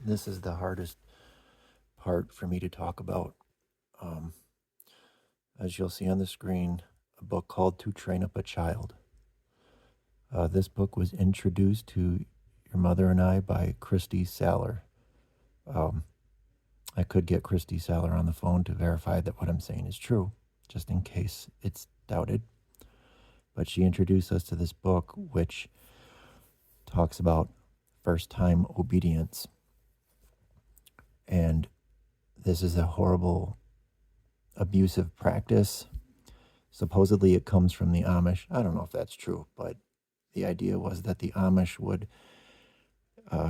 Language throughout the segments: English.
This is the hardest part for me to talk about. Um, as you'll see on the screen, a book called To Train Up a Child. This book was introduced to your mother and I by Christy Saller. Um, I could get Christy Saller on the phone to verify that what I'm saying is true, just in case it's doubted. But she introduced us to this book, which talks about first-time obedience. And this is a horrible, abusive practice. Supposedly it comes from the Amish. I don't know if that's true, but the idea was that the Amish would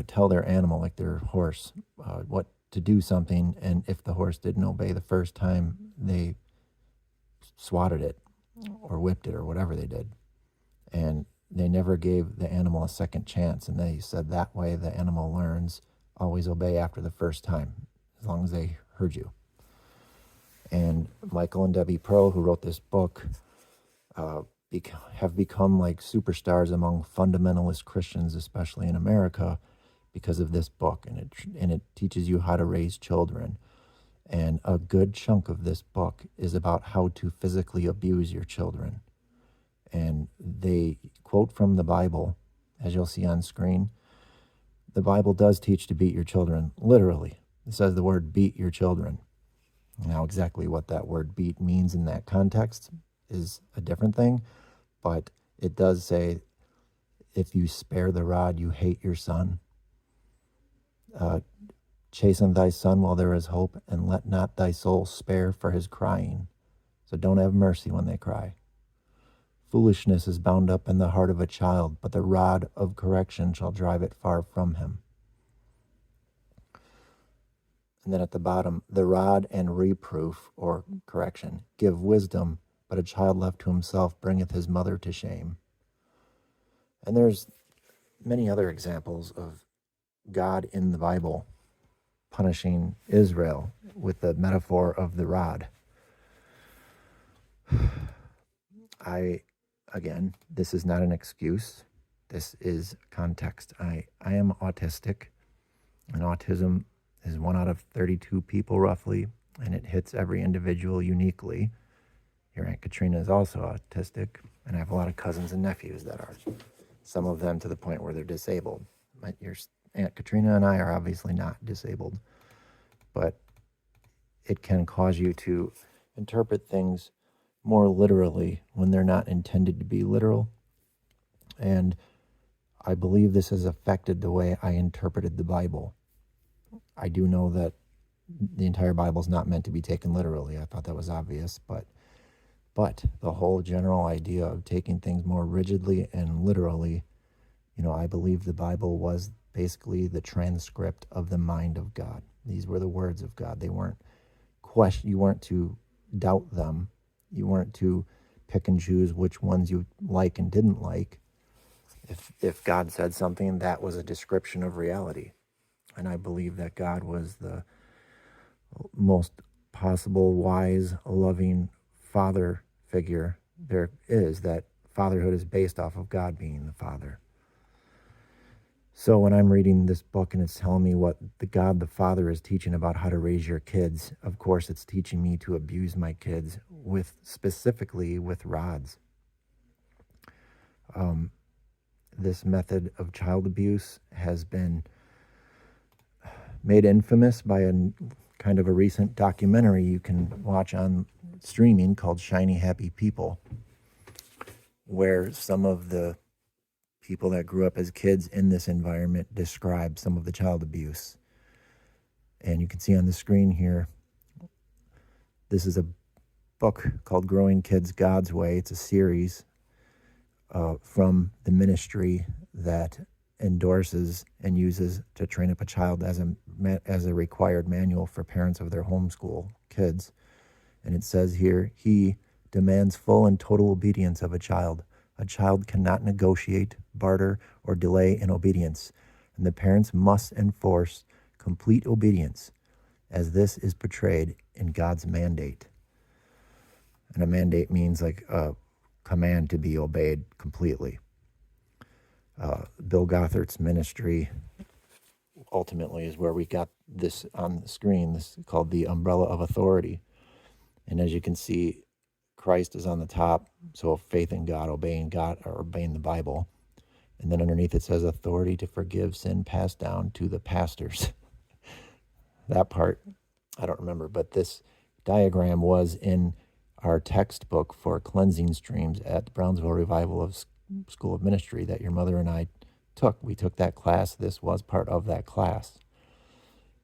tell their animal, like their horse, what to do something, and if the horse didn't obey the first time, they swatted it or whipped it or whatever they did. And they never gave the animal a second chance, and they said that way the animal learns, always obey after the first time, as long as they heard you. And Michael and Debbie Pearl, who wrote this book, have become like superstars among fundamentalist Christians, especially in America, because of this book. And it teaches you how to raise children. And a good chunk of this book is about how to physically abuse your children. And they quote from the Bible, as you'll see on screen. The Bible does teach to beat your children, literally. It says the word beat your children. Now, exactly what that word beat means in that context is a different thing, but it does say, if you spare the rod, you hate your son. Chasten thy son while there is hope, and let not thy soul spare for his crying. So don't have mercy when they cry. Foolishness is bound up in the heart of a child, but the rod of correction shall drive it far from him. And then at the bottom, the rod and reproof, or correction, give wisdom, but a child left to himself bringeth his mother to shame. And there's many other examples of God in the Bible punishing Israel with the metaphor of the rod. Again, this is not an excuse. This is context. I am autistic, and autism is 1 out of 32 people roughly, and it hits every individual uniquely. Your Aunt Katrina is also autistic, and I have a lot of cousins and nephews that are, some of them to the point where they're disabled. Your Aunt Katrina and I are obviously not disabled, but it can cause you to interpret things more literally when they're not intended to be literal. And I believe this has affected the way I interpreted the Bible. I do know that the entire Bible is not meant to be taken literally. I thought that was obvious, but the whole general idea of taking things more rigidly and literally, I believe the Bible was basically the transcript of the mind of God. These were the words of God. They weren't you weren't to doubt them. You weren't to pick and choose which ones you like and didn't like. If God said something, that was a description of reality. And I believe that God was the most possible wise, loving father figure there is, that fatherhood is based off of God being the father. So when I'm reading this book and it's telling me what the God the Father is teaching about how to raise your kids, of course it's teaching me to abuse my kids specifically with rods. This method of child abuse has been made infamous by a kind of a recent documentary you can watch on streaming called Shiny Happy People, where some of the people that grew up as kids in this environment describe some of the child abuse. And you can see on the screen here, this is a book called Growing Kids God's Way. It's a series from the ministry that endorses and uses To Train Up a Child as a required manual for parents of their homeschool kids. And it says here, he demands full and total obedience of a child. A child cannot negotiate, barter, or delay in obedience, and the parents must enforce complete obedience, as this is portrayed in God's mandate. And a mandate means like a command to be obeyed completely. Bill Gothard's ministry ultimately is where we got this on the screen. This is called the umbrella of authority. And as you can see, Christ is on the top. So faith in God, or obeying the Bible. And then underneath it says authority to forgive sin passed down to the pastors. That part, I don't remember, but this diagram was in our textbook for cleansing streams at the Brownsville Revival of School of Ministry that your mother and I took. We took that class. This was part of that class.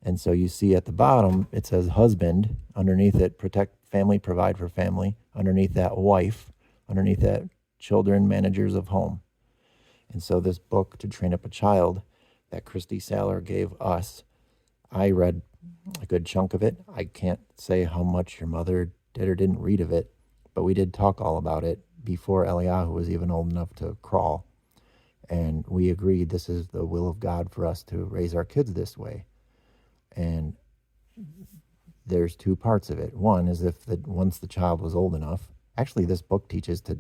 And so you see at the bottom, it says husband. Underneath it, protect family, provide for family. Underneath that, wife. Underneath that, children, managers of home. And so this book, To Train Up a Child, that Christy Saller gave us, I read a good chunk of it. I can't say how much your mother did or didn't read of it, but we did talk all about it before Eliyahu was even old enough to crawl. And we agreed this is the will of God for us to raise our kids this way. And there's two parts of it. One is once the child was old enough, actually this book teaches to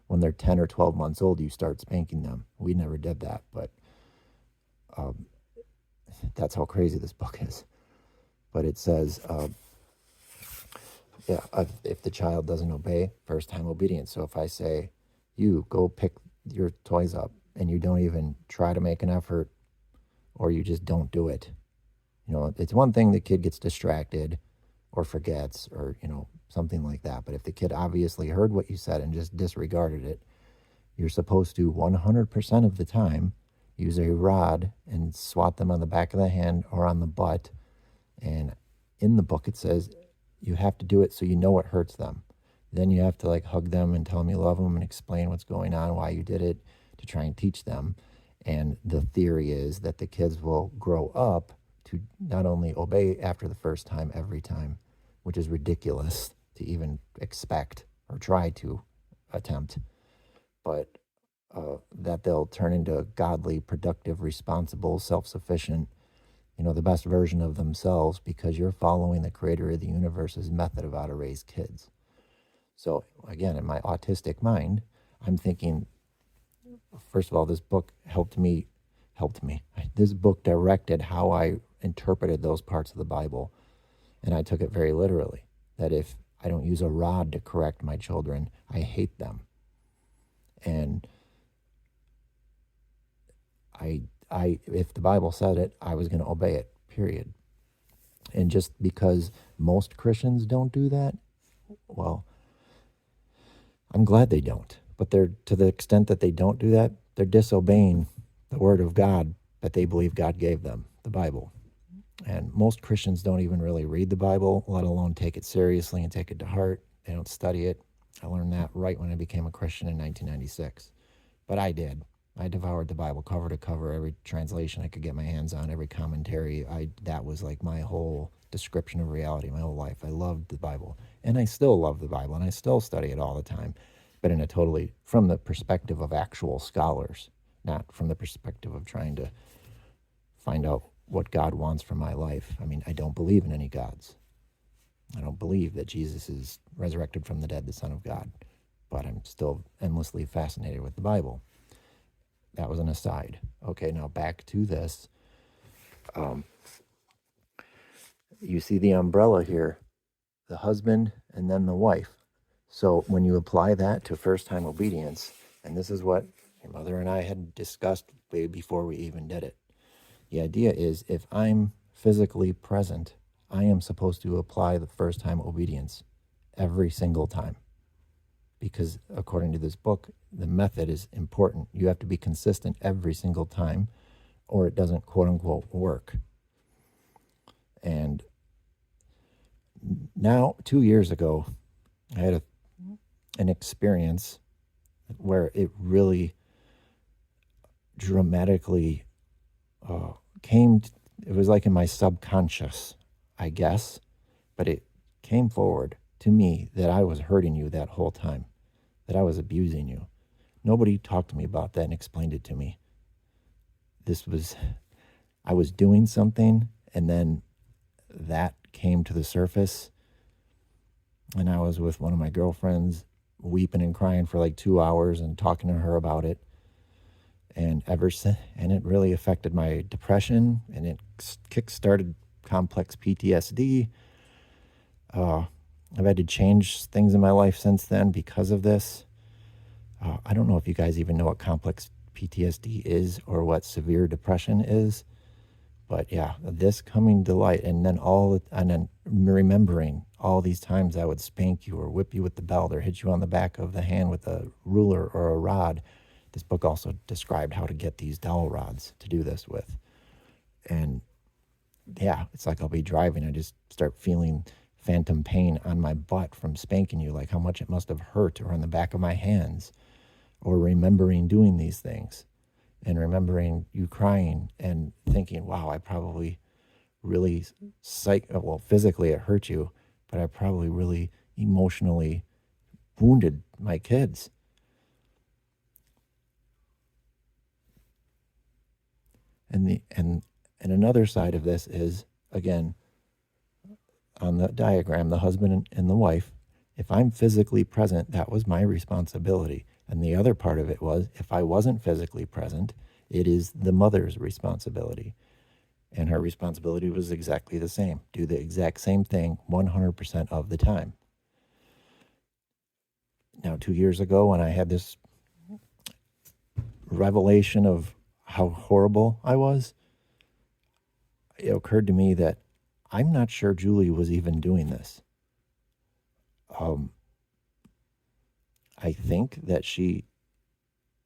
when they're 10 or 12 months old, you start spanking them. We never did that, but that's how crazy this book is. But it says, if the child doesn't obey, first time obedience. So if I say, you go pick your toys up and you don't even try to make an effort, or you just don't do it, it's one thing the kid gets distracted or forgets or, something like that. But if the kid obviously heard what you said and just disregarded it, you're supposed to 100% of the time use a rod and swat them on the back of the hand or on the butt. And in the book, it says you have to do it so you know it hurts them. Then you have to hug them and tell them you love them and explain what's going on, why you did it, to try and teach them. And the theory is that the kids will grow up to not only obey after the first time every time, which is ridiculous to even expect or try to attempt, but that they'll turn into godly, productive, responsible, self-sufficient, the best version of themselves, because you're following the creator of the universe's method of how to raise kids. So again, in my autistic mind, I'm thinking, first of all, this book helped me. This book directed how I interpreted those parts of the Bible. And I took it very literally, that if I don't use a rod to correct my children, I hate them. And if the Bible said it, I was going to obey it, period. And just because most Christians don't do that, well, I'm glad they don't. But to the extent that they don't do that, they're disobeying the word of God that they believe God gave them, the Bible. And most Christians don't even really read the Bible, let alone take it seriously and take it to heart. They don't study it. I learned that right when I became a Christian in 1996. But I did. I devoured the Bible cover to cover, every translation I could get my hands on, every commentary. That was like my whole description of reality, my whole life. I loved the Bible. And I still love the Bible, and I still study it all the time. But from the perspective of actual scholars, not from the perspective of trying to find out what God wants from my life. I mean, I don't believe in any gods. I don't believe that Jesus is resurrected from the dead, the Son of God. But I'm still endlessly fascinated with the Bible. That was an aside. Okay, now back to this. You see the umbrella here, the husband and then the wife. So when you apply that to first-time obedience, and this is what your mother and I had discussed way before we even did it. The idea is, if I'm physically present, I am supposed to apply the first-time obedience every single time. Because according to this book, the method is important. You have to be consistent every single time, or it doesn't, quote-unquote, work. And now, 2 years ago, I had an experience where it really dramatically it was like in my subconscious, I guess, but it came forward to me that I was hurting you that whole time, that I was abusing you. Nobody talked to me about that and explained it to me. I was doing something, and then that came to the surface, and I was with one of my girlfriends weeping and crying for like 2 hours and talking to her about it. And ever since, and it really affected my depression, and it kick-started complex PTSD. I've had to change things in my life since then because of this. I don't know if you guys even know what complex PTSD is or what severe depression is, but yeah, this coming to light, and then remembering all these times I would spank you or whip you with the belt or hit you on the back of the hand with a ruler or a rod. This book also described how to get these dowel rods to do this with. And yeah, it's like I'll be driving, I just start feeling phantom pain on my butt from spanking you, like how much it must have hurt, or on the back of my hands, or remembering doing these things and remembering you crying and thinking, wow, I probably really physically it hurt you, but I probably really emotionally wounded my kids. And another side of this is, again, on the diagram, the husband and the wife, if I'm physically present, that was my responsibility. And the other part of it was, if I wasn't physically present, it is the mother's responsibility. And her responsibility was exactly the same. Do the exact same thing 100% of the time. Now, 2 years ago, when I had this revelation of how horrible I was, it occurred to me that I'm not sure Julie was even doing this. I think that she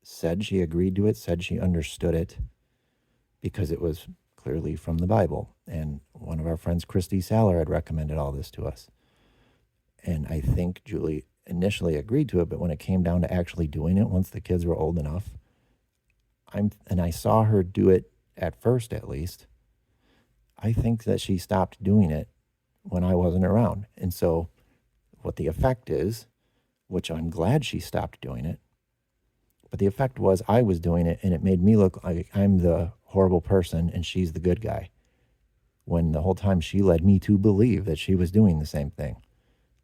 said she agreed to it, said she understood it, because it was clearly from the Bible. And one of our friends, Christy Saller, had recommended all this to us. And I think Julie initially agreed to it, but when it came down to actually doing it, once the kids were old enough, and I saw her do it at first, at least, I think that she stopped doing it when I wasn't around. And so what the effect is, which I'm glad she stopped doing it, but the effect was I was doing it, and it made me look like I'm the horrible person and she's the good guy, when the whole time she led me to believe that she was doing the same thing.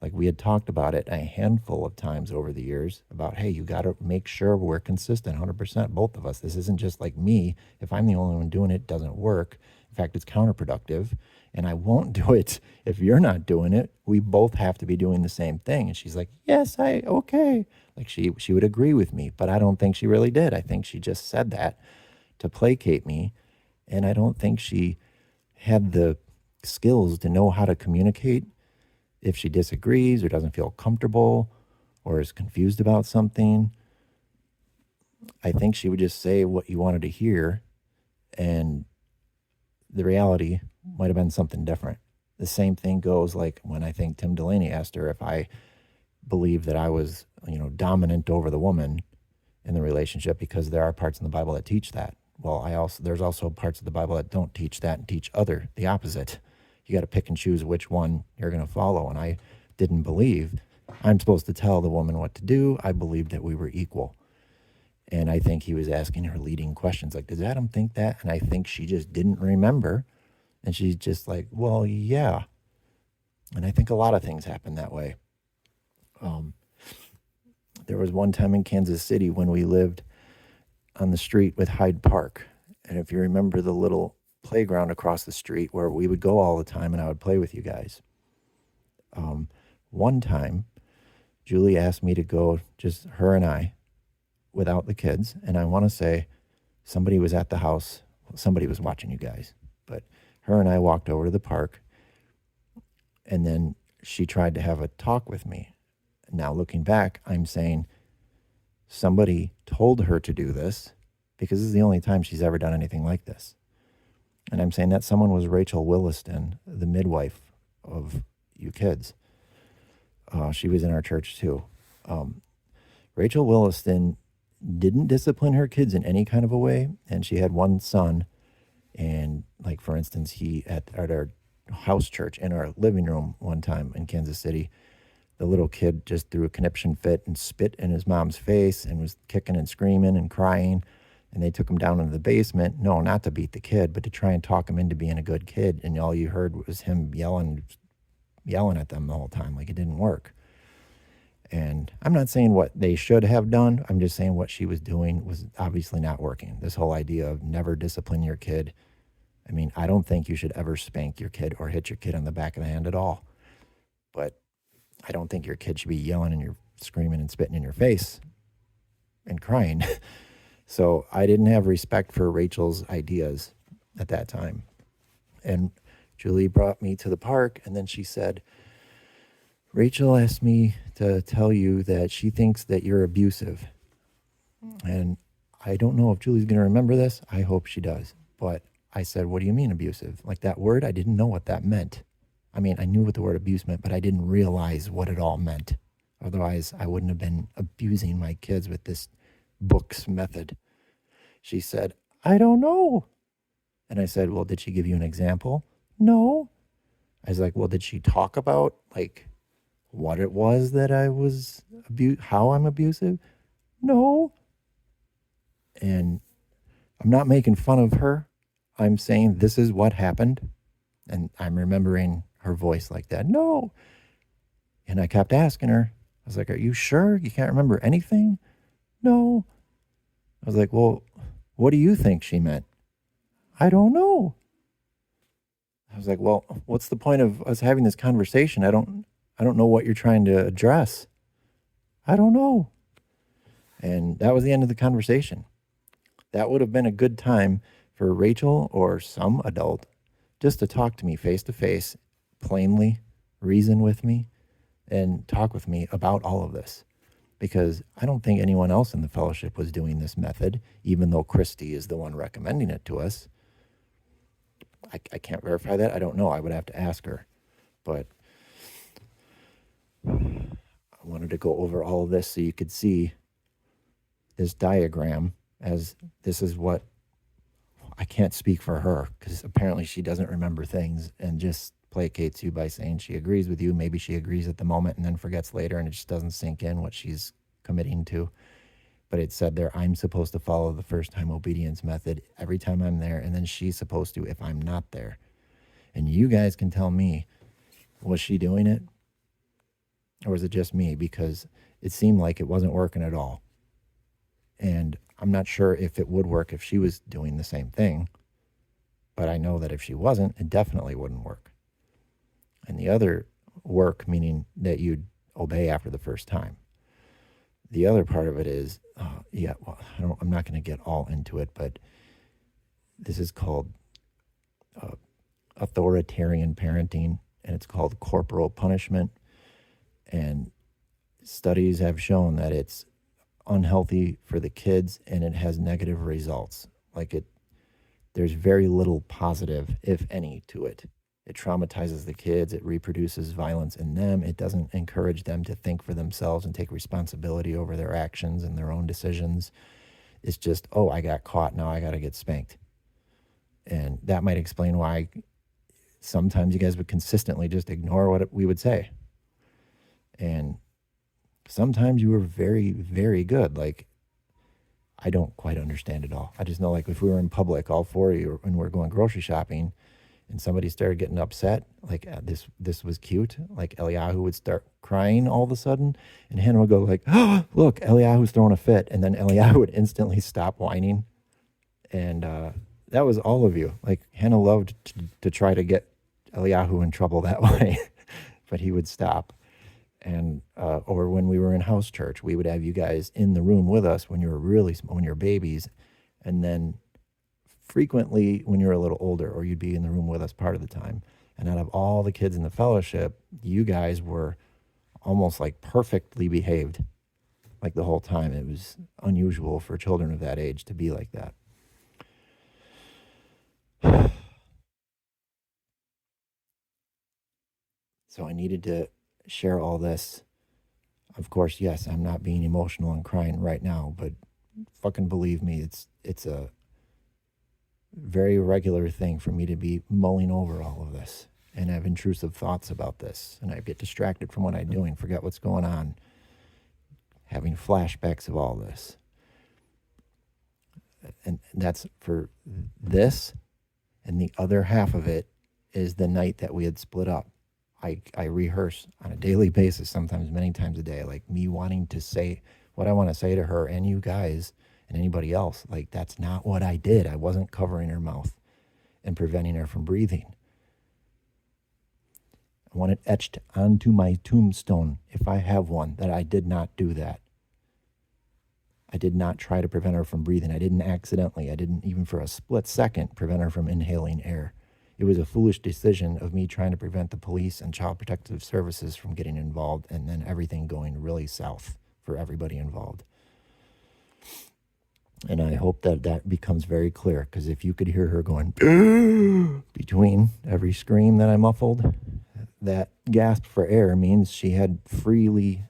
Like, we had talked about it a handful of times over the years about, hey, you got to make sure we're consistent 100%, both of us. This isn't just like me. If I'm the only one doing it, it doesn't work. In fact, it's counterproductive, and I won't do it if you're not doing it. We both have to be doing the same thing. And she's like, yes, okay. Like, she would agree with me, but I don't think she really did. I think she just said that to placate me, and I don't think she had the skills to know how to communicate if she disagrees or doesn't feel comfortable or is confused about something. I think she would just say what you wanted to hear, and the reality might have been something different. The same thing goes like when I think Tim Delaney asked her if I believed that I was, dominant over the woman in the relationship, because there are parts in the Bible that teach that. Well, there's also parts of the Bible that don't teach that and teach the opposite. You got to pick and choose which one you're going to follow. And I didn't believe I'm supposed to tell the woman what to do. I believed that we were equal. And I think he was asking her leading questions like, does Adam think that? And I think she just didn't remember. And she's just like, well, yeah. And I think a lot of things happen that way. There was one time in Kansas City when we lived on the street with Hyde Park. And if you remember the little playground across the street where we would go all the time and I would play with you guys. One time, Julie asked me to go, just her and I, without the kids. And I want to say somebody was at the house. Somebody was watching you guys. But her and I walked over to the park. And then she tried to have a talk with me. Now, looking back, I'm saying somebody told her to do this, because this is the only time she's ever done anything like this. And I'm saying that someone was Rachel Williston, the midwife of you kids. She was in our church too. Rachel Williston didn't discipline her kids in any kind of a way. And she had one son. And like, for instance, he at our house church in our living room one time in Kansas City, the little kid just threw a conniption fit and spit in his mom's face and was kicking and screaming and crying. And they took him down into the basement. No, not to beat the kid, but to try and talk him into being a good kid. And all you heard was him yelling at them the whole time, like it didn't work. And I'm not saying what they should have done. I'm just saying what she was doing was obviously not working. This whole idea of never discipline your kid. I mean, I don't think you should ever spank your kid or hit your kid on the back of the hand at all. But I don't think your kid should be yelling and you're screaming and spitting in your face and crying. So I didn't have respect for Rachel's ideas at that time. And Julie brought me to the park, and then she said, Rachel asked me to tell you that she thinks that you're abusive. And I don't know if Julie's going to remember this. I hope she does. But I said, what do you mean abusive? Like that word, I didn't know what that meant. I mean, I knew what the word abuse meant, but I didn't realize what it all meant. Otherwise, I wouldn't have been abusing my kids with this book's method. She said, I don't know. And I said, well, did she give you an example? No. I was like, well, did she talk about like what it was that I was how I'm abusive? No. And I'm not making fun of her. I'm saying this is what happened. And I'm remembering her voice like that. No. And I kept asking her. I was like, are you sure you can't remember anything? No. I was like, well, what do you think she meant? I don't know. I was like, well, what's the point of us having this conversation? I don't know what you're trying to address. I don't know. And that was the end of the conversation. That would have been a good time for Rachel or some adult just to talk to me face to face, plainly, reason with me, and talk with me about all of this. Because I don't think anyone else in the fellowship was doing this method, even though Christy is the one recommending it to us. I can't verify that. I don't know. I would have to ask her. But I wanted to go over all of this so you could see this diagram, as this is what I can't speak for her, because apparently she doesn't remember things and just placates you by saying she agrees with you. Maybe she agrees at the moment and then forgets later, and it just doesn't sink in what she's committing to. But it said there, I'm supposed to follow the first time obedience method every time I'm there, and then she's supposed to if I'm not there. And you guys can tell me, was she doing it? Or was it just me? Because it seemed like it wasn't working at all. And I'm not sure if it would work if she was doing the same thing. But I know that if she wasn't, it definitely wouldn't work. And the other work, meaning that you'd obey after the first time. The other part of it is, I'm not going to get all into it, but this is called authoritarian parenting, and it's called corporal punishment. And studies have shown that it's unhealthy for the kids, and it has negative results. There's very little positive, if any, to it. It traumatizes the kids. It reproduces violence in them. It doesn't encourage them to think for themselves and take responsibility over their actions and their own decisions. It's just, I got caught. Now I got to get spanked. And that might explain why sometimes you guys would consistently just ignore what we would say. And sometimes you were very, very good. Like, I don't quite understand it all. I just know, like, if we were in public, all four of you, and we're going grocery shopping, and somebody started getting upset, like this was cute, like Eliyahu would start crying all of a sudden, and Hannah would go like, oh, look, Eliyahu's throwing a fit, and then Eliyahu would instantly stop whining. And that was all of you. Like, Hannah loved to try to get Eliyahu in trouble that way, but he would stop. And or when we were in house church, we would have you guys in the room with us when you were when you were babies, and then frequently when you're a little older, or you'd be in the room with us part of the time. And out of all the kids in the fellowship, you guys were almost like perfectly behaved, like the whole time. It was unusual for children of that age to be like that. So I needed to share all this. Of course, yes, I'm not being emotional and crying right now, but fucking believe me, it's a very regular thing for me to be mulling over all of this and have intrusive thoughts about this. And I get distracted from what I'm doing, forget what's going on, having flashbacks of all this. And that's for this. And the other half of it is the night that we had split up. I rehearse on a daily basis, sometimes many times a day, like me wanting to say what I want to say to her and you guys and anybody else. Like, that's not what I did. I wasn't covering her mouth and preventing her from breathing. I want it etched onto my tombstone, if I have one, that I did not do that. I did not try to prevent her from breathing. I didn't accidentally, I didn't even for a split second prevent her from inhaling air. It was a foolish decision of me trying to prevent the police and child protective services from getting involved, and then everything going really south for everybody involved. And I hope that that becomes very clear, because if you could hear her going between every scream that I muffled, that gasp for air means she had free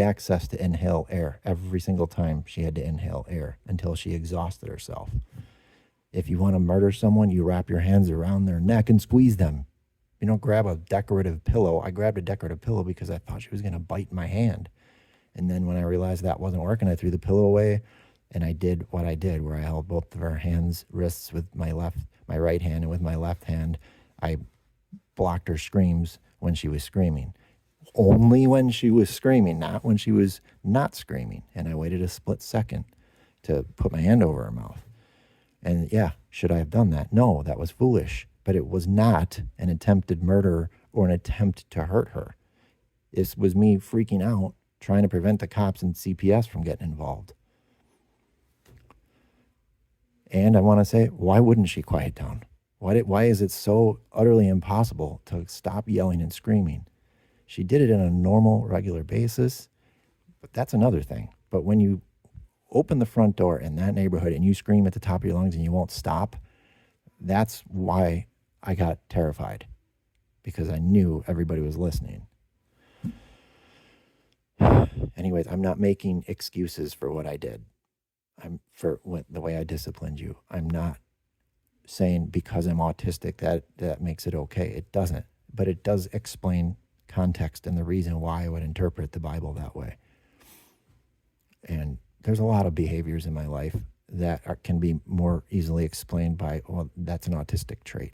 access to inhale air every single time she had to inhale air until she exhausted herself. If you want to murder someone, you wrap your hands around their neck and squeeze them. You don't grab a decorative pillow. I grabbed a decorative pillow because I thought she was going to bite my hand. And then when I realized that wasn't working, I threw the pillow away, and I did what I did, where I held both of her wrists with my right hand, and with my left hand, I blocked her screams when she was screaming. Only when she was screaming, not when she was not screaming. And I waited a split second to put my hand over her mouth. And yeah, should I have done that? No, that was foolish. But it was not an attempted murder or an attempt to hurt her. This was me freaking out, trying to prevent the cops and CPS from getting involved. And I want to say, why wouldn't she quiet down? Why is it so utterly impossible to stop yelling and screaming? She did it on a normal, regular basis, but that's another thing. But when you open the front door in that neighborhood and you scream at the top of your lungs and you won't stop, that's why I got terrified, because I knew everybody was listening. Anyways, I'm not making excuses for what I did. The way I disciplined you. I'm not saying because I'm autistic that makes it okay. It doesn't. But it does explain context and the reason why I would interpret the Bible that way. And there's a lot of behaviors in my life that can be more easily explained by, well, that's an autistic trait.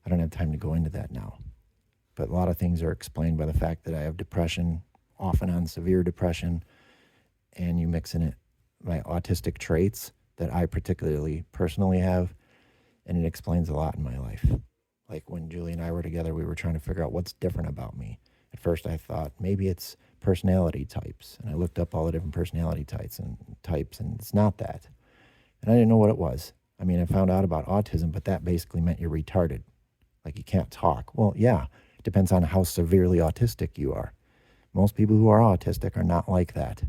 I don't have time to go into that now. But a lot of things are explained by the fact that I have depression, off and on severe depression, and you mix in it my autistic traits that I particularly personally have, and it explains a lot in my life. Like when Julie and I were together, we were trying to figure out what's different about me. At first I thought maybe it's personality types, and I looked up all the different personality types, and it's not that. And I didn't know what it was. I mean, I found out about autism, but that basically meant you're retarded. Like you can't talk. Well, yeah, it depends on how severely autistic you are. Most people who are autistic are not like that.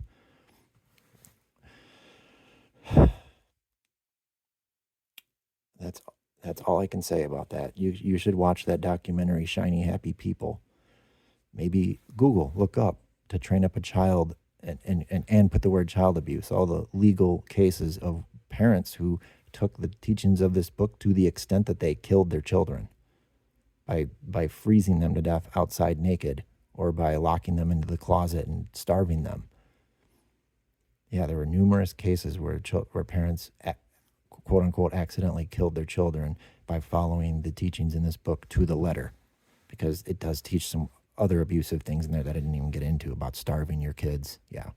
That's all I can say about that. You should watch that documentary, Shiny Happy People. Maybe Google, look up To Train Up a Child, and put the word child abuse, all the legal cases of parents who took the teachings of this book to the extent that they killed their children by freezing them to death outside naked, or by locking them into the closet and starving them. Yeah, there were numerous cases where parents, quote unquote, accidentally killed their children by following the teachings in this book to the letter, because it does teach some other abusive things in there that I didn't even get into about starving your kids. Yeah.